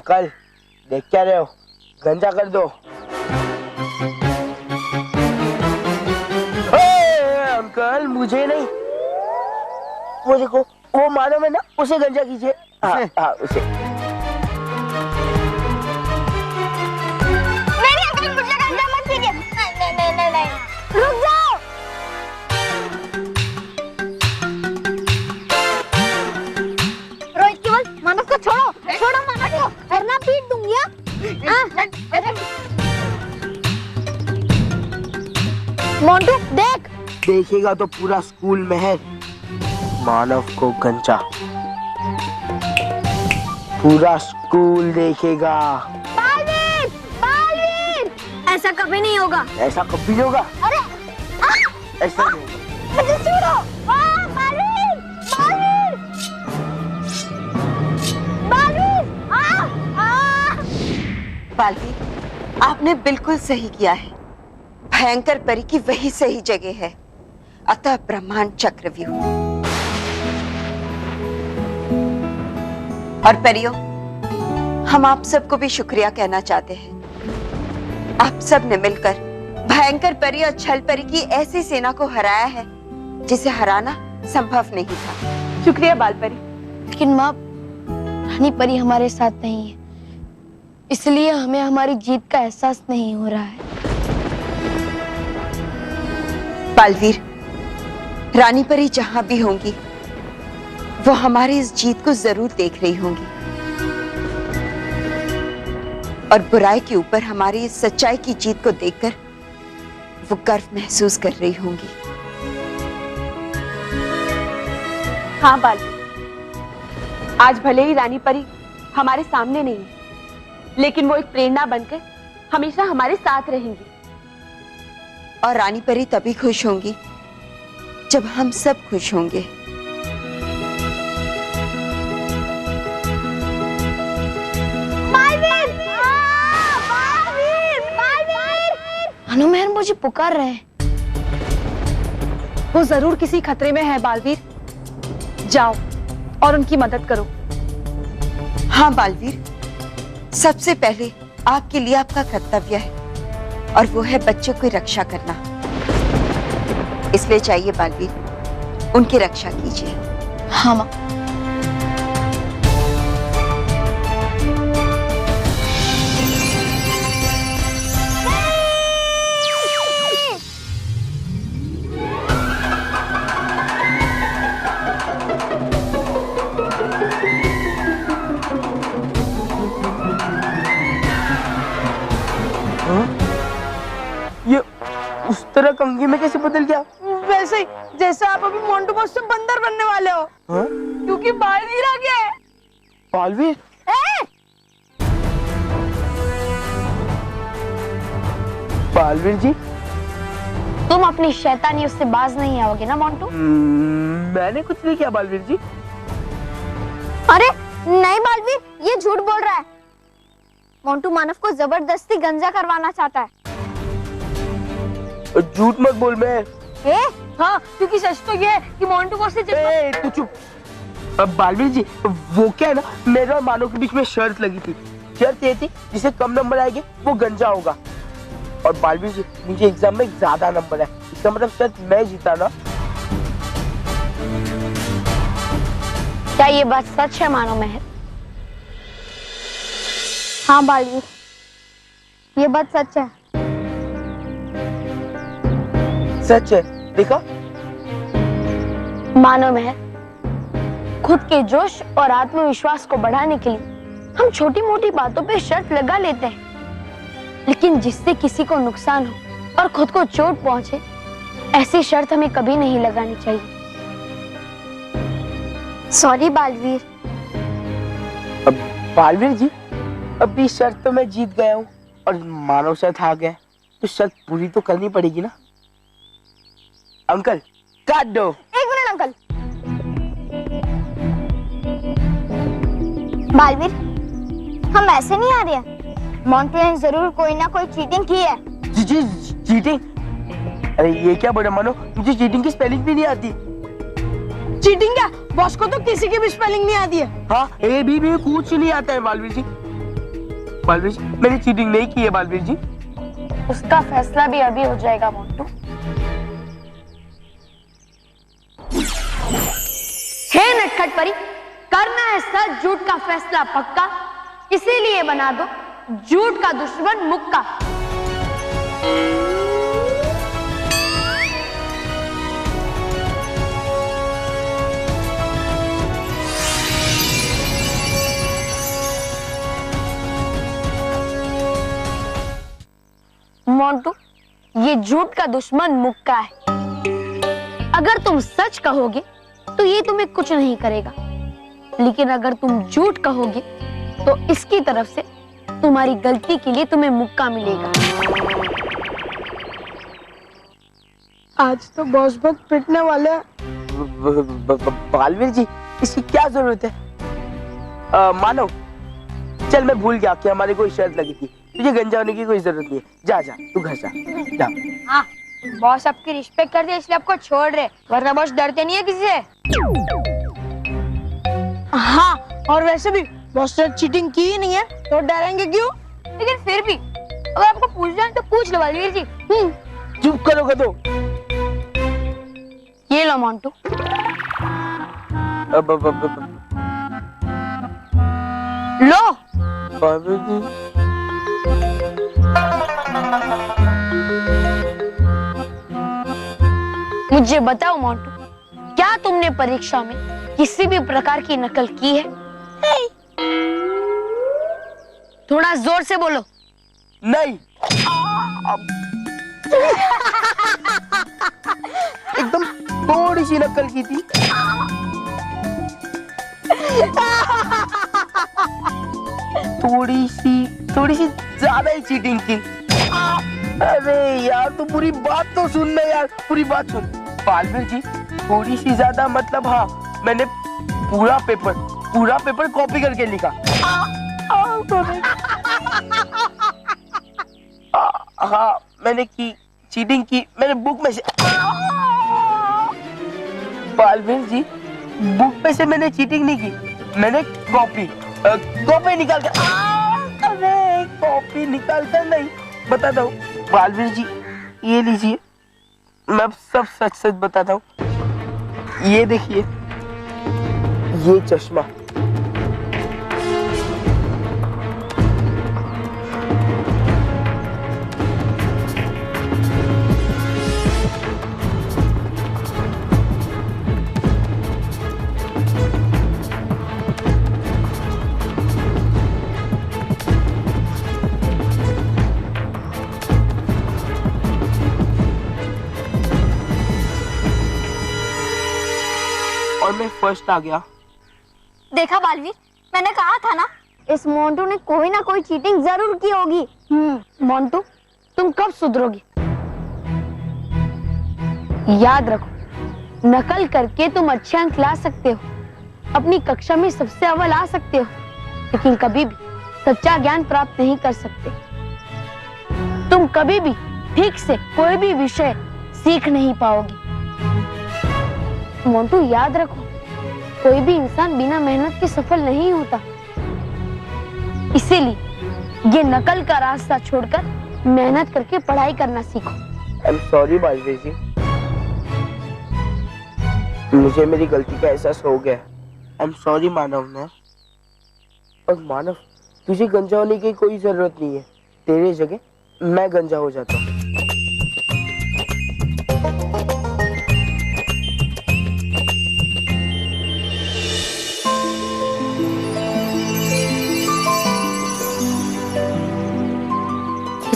Uncle देख क्या रहे हो, गंजा कर दो। अंकल मुझे नहीं, वो देखो वो मानव है ना, उसे गंजा कीजिए। हाँ उसे। नहीं अंकल, मुझे गंजा मत कीजिए। नहीं रुक जाओ। रोहित केवल मानव को छोड़ो, छोड़ो मानव को, वरना पीट दूंगी। मोंटू देख। देखेगा तो पूरा स्कूल में है, मानव को गंजा पूरा स्कूल देखेगा। बालवीर, बालवीर, ऐसा कभी नहीं होगा। ऐसा कभी नहीं होगा। अरे ऐसा नहीं होगा। मुझे छोड़ो। बालवीर, बालवीर, बालवीर, बालवीर, आपने बिल्कुल सही किया है। भयंकर परी की वही सही जगह है, अतः ब्रह्मांड चक्रव्यूह। और परियों, हम आप सबको भी शुक्रिया कहना चाहते हैं। आप सब ने मिलकर भयंकर परी और छल परी की ऐसी सेना को हराया है जिसे हराना संभव नहीं था। शुक्रिया बाल परी। लेकिन माँ, रानी परी हमारे साथ नहीं है, इसलिए हमें हमारी जीत का एहसास नहीं हो रहा है। बालवीर, रानी परी जहां भी होंगी वो हमारी इस जीत को जरूर देख रही होंगी और बुराई के ऊपर हमारी इस सच्चाई की जीत को देखकर वो गर्व महसूस कर रही होंगी। हाँ बालवीर, आज भले ही रानी परी हमारे सामने नहीं है, लेकिन वो एक प्रेरणा बनकर हमेशा हमारे साथ रहेंगी। और रानी परी तभी खुश होंगी जब हम सब खुश होंगे। अनुमेर मुझे पुकार रहे हैं। वो जरूर किसी खतरे में है बालवीर, जाओ और उनकी मदद करो। हाँ बालवीर, सबसे पहले आपके लिए आपका कर्तव्य है और वो है बच्चों की रक्षा करना। इसलिए चाहिए बालवीर, उनकी रक्षा कीजिए। हाँ माँ। ये उस तरह कंघी में कैसे बदल गया? वैसे ही जैसा आप अभी मोंटू बॉस से बंदर बनने वाले हो। हाँ? क्योंकि बालवीर आ गया है। बालवीर? बालवीर जी, तुम अपनी शैतानी उससे बाज नहीं आओगे ना मोंटू? मैंने कुछ नहीं किया बालवीर जी। अरे नहीं बालवीर, ये झूठ बोल रहा है। मोंटू मानव को जबरदस्ती गंजा करवाना चाहता है। झूठ मत बोल। मैं हाँ, क्योंकि सच तो ये है कि मोंटू बॉस से तू चुप। अब बालवीर जी, वो क्या है ना, मेरे और मानव के बीच में शर्त लगी थी। शर्त ये थी जिसे कम नंबर आएंगे वो गंजा होगा। और बालवीर जी, मुझे एग्जाम में ज्यादा नंबर है, इसका मतलब शायद मैं जीता ना। क्या ये बात सच है मानो मेहर? हाँ बालवीर, ये बात सच है। सच है, देखा? मानो मेहर, खुद के जोश और आत्मविश्वास को बढ़ाने के लिए हम छोटी मोटी बातों पे शर्त लगा लेते हैं, लेकिन जिससे किसी को नुकसान हो और खुद को चोट पहुंचे, ऐसी शर्त हमें कभी नहीं लगानी चाहिए। सॉरी बालवीर। अब बालवीर जी, अभी शर्त तो मैं जीत गया हूँ और मानव शर्त हार गया, तो शर्त पूरी तो करनी पड़ेगी ना। अंकल काट दो। एक मिनट अंकल। बालवीर, हम ऐसे नहीं आ रहे हैं। मोंटू ने जरूर कोई ना कोई चीटिंग की है। जी चीटिंग? अरे ये क्या बड़ा मानो, मुझे चीटिंग की स्पेलिंग भी नहीं आती। चीटिंग क्या? बॉस को तो किसी की भी स्पेलिंग नहीं आती है। हाँ, ए बी कुछ नहीं आता है बालवीर जी। बालवीर जी मैंने चीटिंग नहीं की है बालवीर जी। उसका फैसला भी अभी हो जाएगा मोंटू। हे नटखट परी, करना है सच झूठ का फैसला पक्का, इसीलिए बना दो झूठ का दुश्मन मुक्का। मोंटू, ये झूठ का दुश्मन मुक्का है। अगर तुम सच कहोगे तो ये तुम्हें कुछ नहीं करेगा, लेकिन अगर तुम झूठ कहोगे तो इसकी तरफ से तुम्हारी गलती के लिए तुम्हें मुक्का मिलेगा। आज तो बॉस बहुत पिटने वाले हैं। बालवीर जी इसकी क्या जरूरत है? मानो चल मैं भूल गया कि हमारी कोई शर्त लगी थी, तुझे गंजा होने की कोई जरूरत नहीं है। जा जा तू घर जा, जा। हाँ, बॉस आपकी रिस्पेक्ट करते हैं इसलिए आपको छोड़ रहे, वरना बॉस डरते नहीं है किसी से। हाँ, और वैसे भी बॉस ने चीटिंग की ही नहीं है तो डरेंगे क्यों? लेकिन फिर भी अगर आपको पूछना है तो पूछ लो बालवीर जी। चुप करो गधो। ये लो मोंटू। लो। बालवीर जी मुझे बताओ मोंटू, क्या तुमने परीक्षा में किसी भी प्रकार की नकल की है? थोड़ा जोर से बोलो। नहीं। एकदम थोड़ी सी नकल की थी। थोड़ी सी ज्यादा ही चीटिंग की। अरे यार तू पूरी बात तो सुन ले यार, पूरी बात सुन। बालवीर जी थोड़ी सी ज्यादा मतलब हाँ, मैंने पूरा पेपर कॉपी करके लिखा। हाँ मैंने की चीटिंग की, मैंने बुक में से। बालवीर जी बुक में से मैंने चीटिंग नहीं की, मैंने कॉपी निकाल कर। अरे कॉपी निकाल कर नहीं, बताता हूँ बालवीर जी, ये लीजिए, मैं अब सब सच सच बताता हूँ। ये देखिए, ये चश्मा। और मैं फर्स्ट आ गया। देखा बालवीर, मैंने कहा था ना, इस मोंटू ने कोई ना कोई चीटिंग जरूर की होगी। मोंटू, तुम कब सुधरोगे? याद रखो, नकल करके तुम अच्छे अंक ला सकते हो, अपनी कक्षा में सबसे अव्वल आ सकते हो, लेकिन कभी भी सच्चा ज्ञान प्राप्त नहीं कर सकते। तुम कभी भी ठीक से कोई भी विषय सीख नहीं पाओगे। मोंटू याद रखो, कोई भी इंसान बिना मेहनत के सफल नहीं होता। इसीलिए ये नकल का रास्ता छोड़कर मेहनत करके पढ़ाई करना सीखो। आई एम सॉरी बालवीर जी, मुझे मेरी गलती का एहसास हो गया। आई एम सॉरी मानव ने। और मानव, तुझे गंजा होने की कोई जरूरत नहीं है, तेरे जगह मैं गंजा हो जाता हूँ।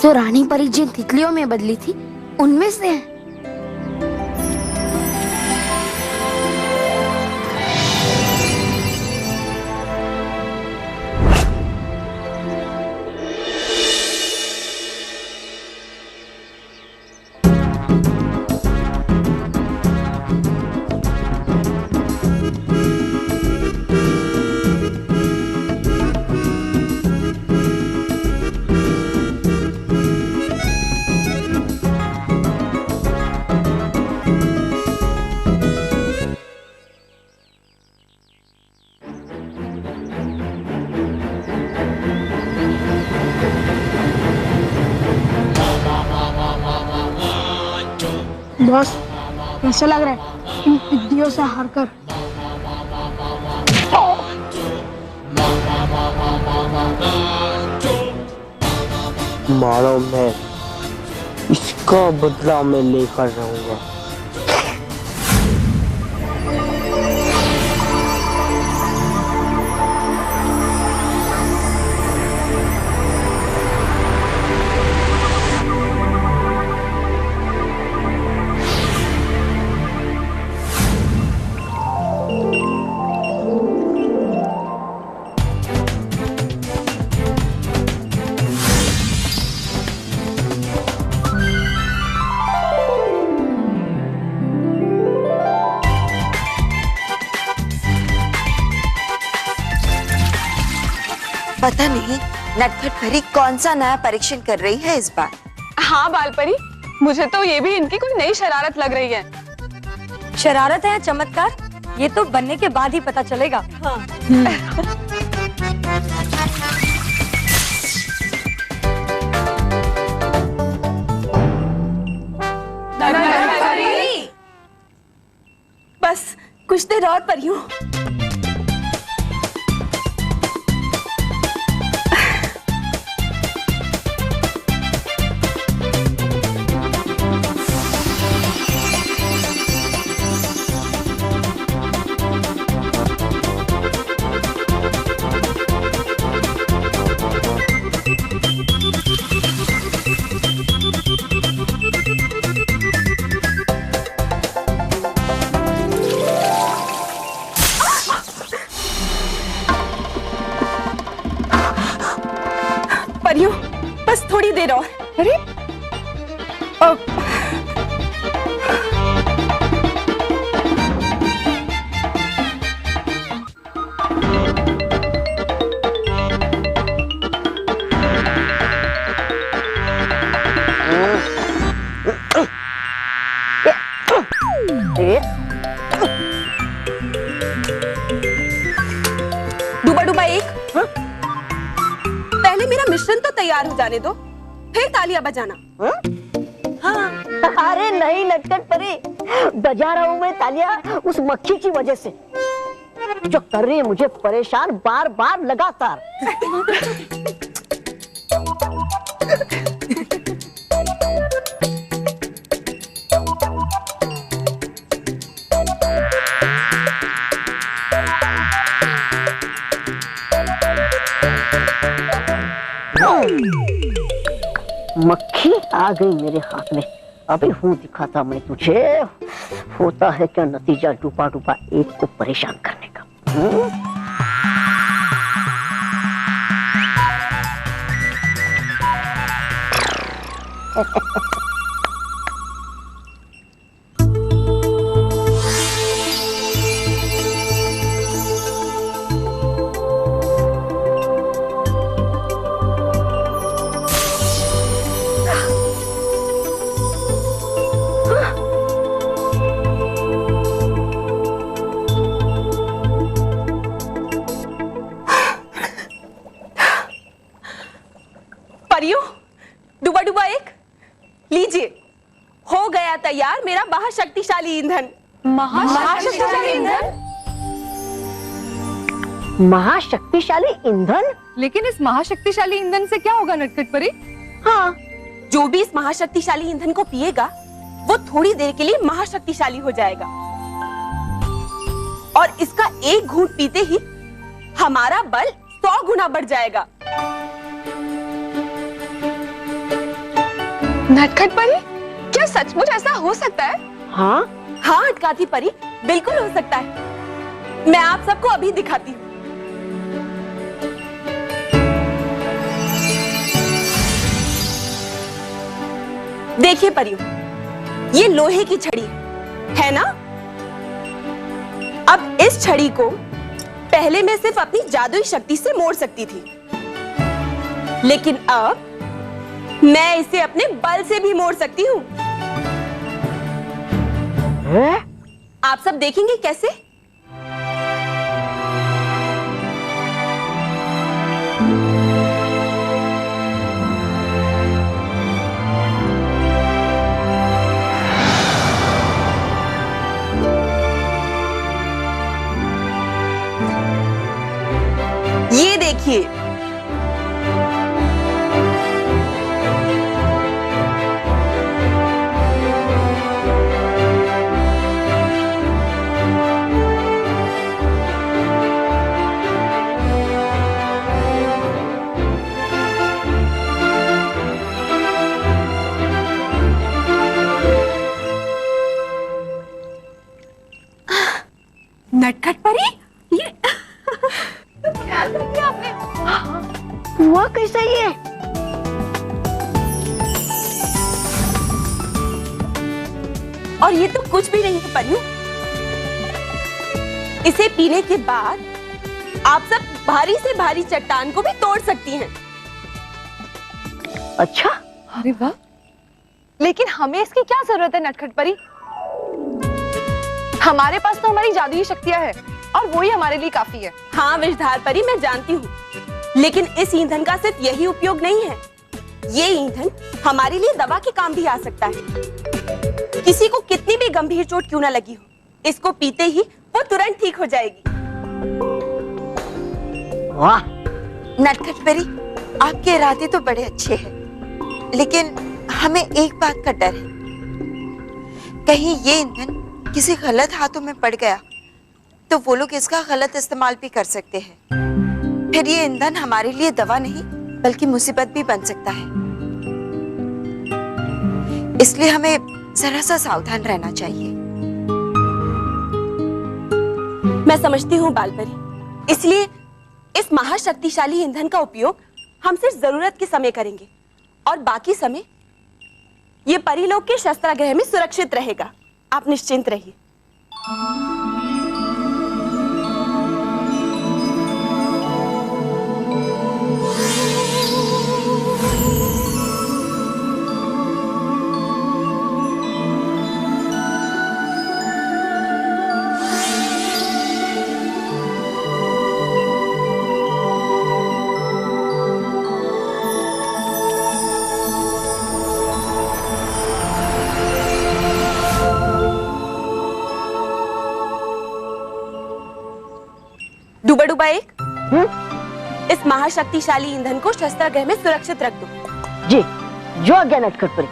तो रानी परी जिन तितलियों में बदली थी उनमें से है। बॉस, ऐसा लग रहा है इन पिद्दियों से हारकर मारो, मैं इसका बदला मैं लेकर रहूंगा। पता नहीं नटखट परी कौन सा नया परीक्षण कर रही है इस बार। हाँ बालपरी, मुझे तो ये भी इनकी कोई नई शरारत लग रही है। शरारत है या चमत्कार, ये तो बनने के बाद ही पता चलेगा। हाँ। बस कुछ देर और परियों। परियों, बस थोड़ी देर और। अरे डूबा डूबा एक। पहले मेरा मिश्रण तो तैयार हो जाने दो, फिर तालियां बजाना। अरे नहीं नटखट परी, बजा रहा हूँ मैं तालियां उस मक्खी की वजह से जो कर रही है मुझे परेशान बार बार लगातार। मक्खी आ गई मेरे हाथ में, अभी हूँ दिखाता मैं तुझे होता है क्या नतीजा डूबा डूबा एक को परेशान करने का। परियों, डूबा डूबा एक, लीजिए, हो गया तैयार मेरा महाशक्तिशाली ईंधन। महाशक्तिशाली ईंधन? महाशक्तिशाली ईंधन? लेकिन इस महाशक्तिशाली ईंधन से क्या होगा नटखट परी? हाँ, जो भी इस महाशक्तिशाली ईंधन को पिएगा वो थोड़ी देर के लिए महाशक्तिशाली हो जाएगा और इसका एक घूंट पीते ही हमारा बल 100 गुना बढ़ जाएगा। नटखट परी, क्या सचमुच ऐसा हो सकता है? हाँ हाँ अटकाती परी, बिल्कुल हो सकता है। मैं आप सबको अभी दिखाती हूँ। देखिए परियों, ये लोहे की छड़ी है ना? अब इस छड़ी को पहले मैं सिर्फ अपनी जादुई शक्ति से मोड़ सकती थी, लेकिन अब मैं इसे अपने बल से भी मोड़ सकती हूँ। आप सब देखेंगे कैसे? ये देखिए, नटखट परी, ये क्या कर दिया आपने? हुआ कैसा ये? और ये तो कुछ भी नहीं है परियों। इसे पीने के बाद आप सब भारी से भारी चट्टान को भी तोड़ सकती हैं। अच्छा, अरे वाह, लेकिन हमें इसकी क्या जरूरत है नटखट परी? हमारे पास तो हमारी जादुई शक्तियां हैं और वो ही हमारे लिए काफी है। हाँ विषधार परी, मैं जानती हूँ, लेकिन इस ईंधन का सिर्फ यही उपयोग नहीं है। ये ईंधन हमारे लिए दवा के काम भी आ सकता है। किसी को कितनी भी गंभीर चोट क्यों ना लगी हो, इसको पीते ही वो तुरंत ठीक हो जाएगी। वाह, नटखट परी, आपके इरादे तो बड़े अच्छे हैं, लेकिन हमें एक बात का डर है, कहीं ये ईंधन किसी गलत हाथों में पड़ गया तो वो लोग इसका गलत इस्तेमाल भी कर सकते हैं। फिर ये ईंधन हमारे लिए दवा नहीं बल्कि मुसीबत भी बन सकता है। इसलिए हमें जरा सा सावधान रहना चाहिए। मैं समझती हूँ बालपरी, इसलिए इस महाशक्तिशाली ईंधन का उपयोग हम सिर्फ जरूरत के समय करेंगे और बाकी समय ये परिलोक के शस्त्रागार में सुरक्षित रहेगा। आप निश्चिंत रहिए। डूबा डूबा एक, इस महाशक्तिशाली ईंधन को शस्त्रागार में सुरक्षित रख दो। जी, जो आज्ञा नटखट परी।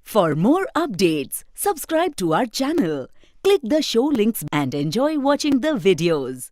For more updates, subscribe to our channel, click the show links and enjoy watching the videos.